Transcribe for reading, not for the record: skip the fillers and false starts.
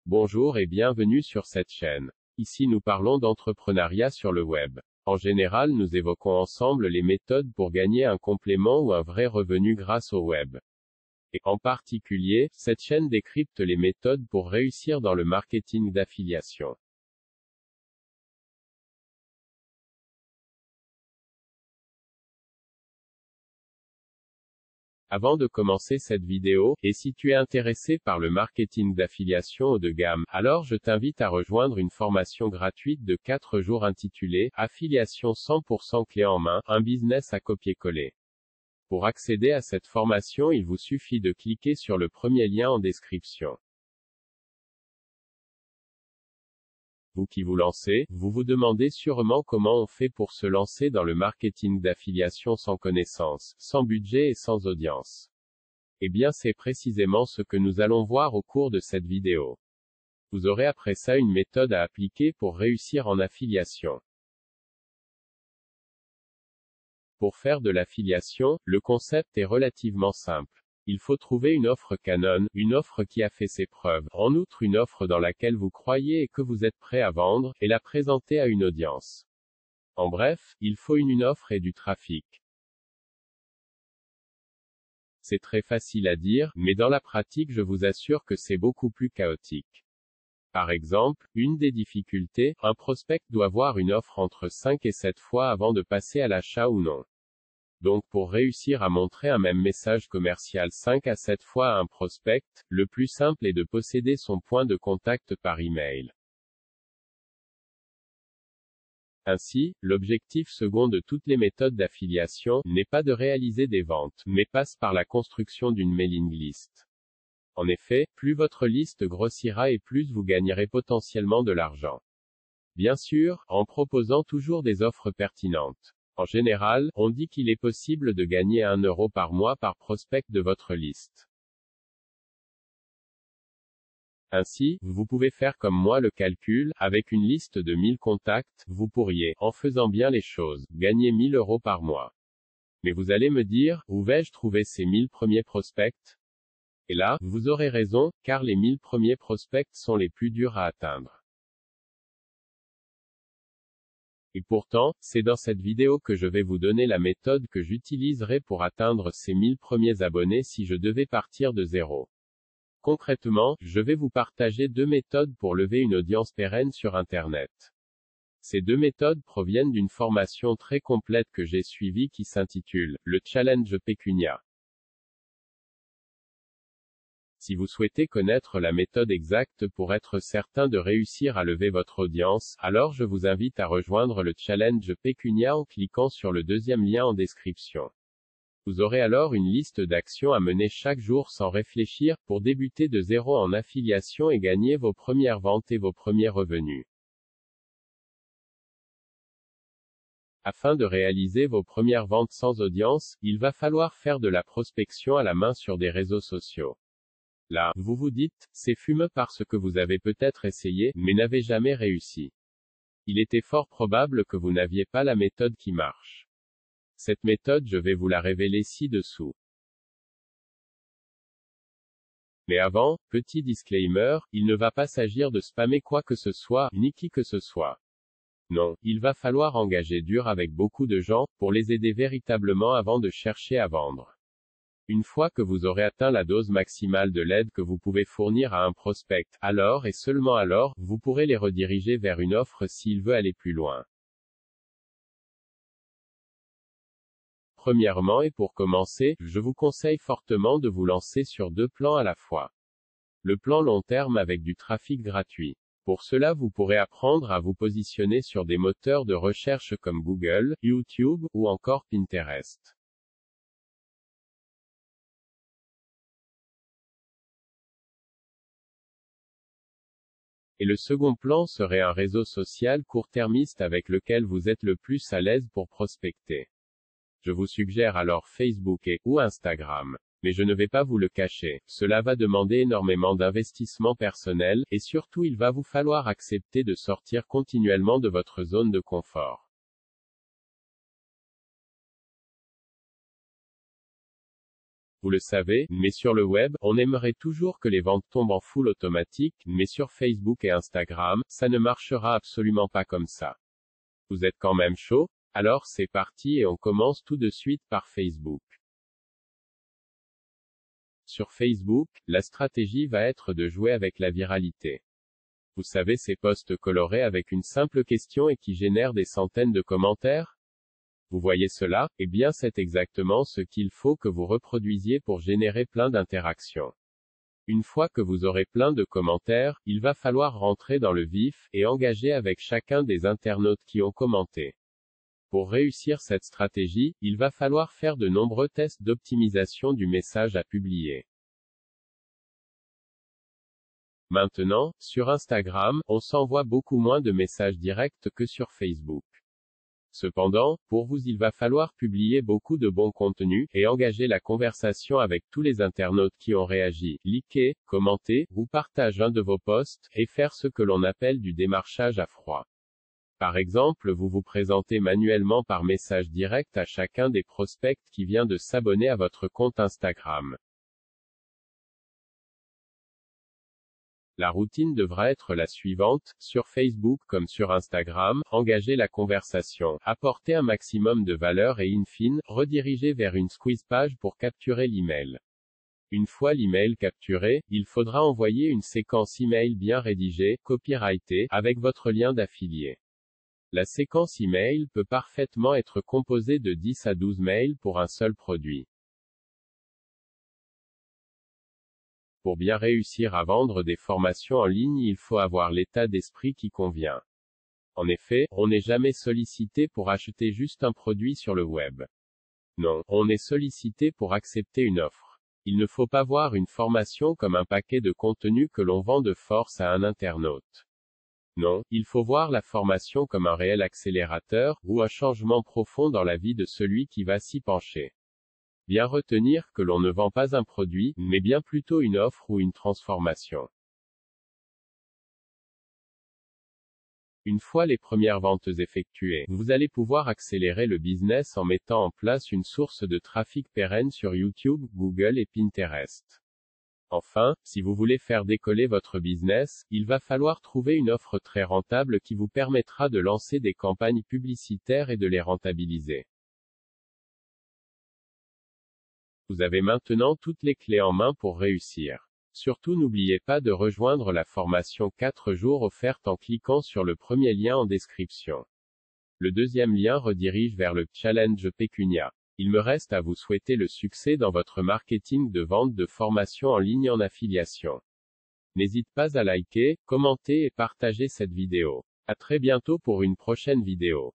Bonjour et bienvenue sur cette chaîne. Ici nous parlons d'entrepreneuriat sur le web. En général nous évoquons ensemble les méthodes pour gagner un complément ou un vrai revenu grâce au web. Et en particulier, cette chaîne décrypte les méthodes pour réussir dans le marketing d'affiliation. Avant de commencer cette vidéo, et si tu es intéressé par le marketing d'affiliation haut de gamme, alors je t'invite à rejoindre une formation gratuite de 4 jours intitulée « Affiliation 100% clé en main, un business à copier-coller ». Pour accéder à cette formation, il vous suffit de cliquer sur le premier lien en description. Vous qui vous lancez, vous vous demandez sûrement comment on fait pour se lancer dans le marketing d'affiliation sans connaissance, sans budget et sans audience. Eh bien c'est précisément ce que nous allons voir au cours de cette vidéo. Vous aurez après ça une méthode à appliquer pour réussir en affiliation. Pour faire de l'affiliation, le concept est relativement simple. Il faut trouver une offre canon, une offre qui a fait ses preuves, en outre une offre dans laquelle vous croyez et que vous êtes prêt à vendre, et la présenter à une audience. En bref, il faut une offre et du trafic. C'est très facile à dire, mais dans la pratique je vous assure que c'est beaucoup plus chaotique. Par exemple, une des difficultés, un prospect doit voir une offre entre 5 et 7 fois avant de passer à l'achat ou non. Donc pour réussir à montrer un même message commercial 5 à 7 fois à un prospect, le plus simple est de posséder son point de contact par email. Ainsi, l'objectif second de toutes les méthodes d'affiliation n'est pas de réaliser des ventes, mais passe par la construction d'une mailing list. En effet, plus votre liste grossira et plus vous gagnerez potentiellement de l'argent. Bien sûr, en proposant toujours des offres pertinentes. En général, on dit qu'il est possible de gagner 1 euro par mois par prospect de votre liste. Ainsi, vous pouvez faire comme moi le calcul, avec une liste de 1000 contacts, vous pourriez, en faisant bien les choses, gagner 1000 euros par mois. Mais vous allez me dire, où vais-je trouver ces 1000 premiers prospects? Et là, vous aurez raison, car les 1000 premiers prospects sont les plus durs à atteindre. Et pourtant, c'est dans cette vidéo que je vais vous donner la méthode que j'utiliserai pour atteindre ces 1000 premiers abonnés si je devais partir de zéro. Concrètement, je vais vous partager 2 méthodes pour lever une audience pérenne sur Internet. Ces 2 méthodes proviennent d'une formation très complète que j'ai suivie qui s'intitule « Le Challenge Pécunia ». Si vous souhaitez connaître la méthode exacte pour être certain de réussir à lever votre audience, alors je vous invite à rejoindre le Challenge Pécunia en cliquant sur le deuxième lien en description. Vous aurez alors une liste d'actions à mener chaque jour sans réfléchir, pour débuter de zéro en affiliation et gagner vos premières ventes et vos premiers revenus. Afin de réaliser vos premières ventes sans audience, il va falloir faire de la prospection à la main sur des réseaux sociaux. Là, vous vous dites, c'est fumeux parce que vous avez peut-être essayé, mais n'avez jamais réussi. Il était fort probable que vous n'aviez pas la méthode qui marche. Cette méthode je vais vous la révéler ci-dessous. Mais avant, petit disclaimer, il ne va pas s'agir de spammer quoi que ce soit, ni qui que ce soit. Non, il va falloir engager dur avec beaucoup de gens, pour les aider véritablement avant de chercher à vendre. Une fois que vous aurez atteint la dose maximale de l'aide que vous pouvez fournir à un prospect, alors et seulement alors, vous pourrez les rediriger vers une offre s'il veut aller plus loin. Premièrement et pour commencer, je vous conseille fortement de vous lancer sur 2 plans à la fois. Le plan long terme avec du trafic gratuit. Pour cela vous pourrez apprendre à vous positionner sur des moteurs de recherche comme Google, YouTube, ou encore Pinterest. Et le second plan serait un réseau social court-termiste avec lequel vous êtes le plus à l'aise pour prospecter. Je vous suggère alors Facebook ou Instagram. Mais je ne vais pas vous le cacher, cela va demander énormément d'investissement personnel, et surtout il va vous falloir accepter de sortir continuellement de votre zone de confort. Vous le savez, mais sur le web, on aimerait toujours que les ventes tombent en full automatique, mais sur Facebook et Instagram, ça ne marchera absolument pas comme ça. Vous êtes quand même chaud? Alors c'est parti et on commence tout de suite par Facebook. Sur Facebook, la stratégie va être de jouer avec la viralité. Vous savez ces posts colorés avec une simple question et qui génèrent des centaines de commentaires? Vous voyez cela? Eh bien c'est exactement ce qu'il faut que vous reproduisiez pour générer plein d'interactions. Une fois que vous aurez plein de commentaires, il va falloir rentrer dans le vif, et engager avec chacun des internautes qui ont commenté. Pour réussir cette stratégie, il va falloir faire de nombreux tests d'optimisation du message à publier. Maintenant, sur Instagram, on s'envoie beaucoup moins de messages directs que sur Facebook. Cependant, pour vous il va falloir publier beaucoup de bons contenus, et engager la conversation avec tous les internautes qui ont réagi, liké, commenté, ou partagé un de vos posts, et faire ce que l'on appelle du démarchage à froid. Par exemple, vous vous présentez manuellement par message direct à chacun des prospects qui vient de s'abonner à votre compte Instagram. La routine devra être la suivante, sur Facebook comme sur Instagram, engager la conversation, apporter un maximum de valeur et in fine, rediriger vers une squeeze page pour capturer l'email. Une fois l'email capturé, il faudra envoyer une séquence email bien rédigée, copyrightée, avec votre lien d'affilié. La séquence email peut parfaitement être composée de 10 à 12 mails pour un seul produit. Pour bien réussir à vendre des formations en ligne, il faut avoir l'état d'esprit qui convient. En effet, on n'est jamais sollicité pour acheter juste un produit sur le web. Non, on est sollicité pour accepter une offre. Il ne faut pas voir une formation comme un paquet de contenu que l'on vend de force à un internaute. Non, il faut voir la formation comme un réel accélérateur, ou un changement profond dans la vie de celui qui va s'y pencher. Bien retenir que l'on ne vend pas un produit, mais bien plutôt une offre ou une transformation. Une fois les premières ventes effectuées, vous allez pouvoir accélérer le business en mettant en place une source de trafic pérenne sur YouTube, Google et Pinterest. Enfin, si vous voulez faire décoller votre business, il va falloir trouver une offre très rentable qui vous permettra de lancer des campagnes publicitaires et de les rentabiliser. Vous avez maintenant toutes les clés en main pour réussir. Surtout n'oubliez pas de rejoindre la formation 4 jours offerte en cliquant sur le premier lien en description. Le deuxième lien redirige vers le Challenge Pécunia. Il me reste à vous souhaiter le succès dans votre marketing de vente de formation en ligne en affiliation. N'hésite pas à liker, commenter et partager cette vidéo. À très bientôt pour une prochaine vidéo.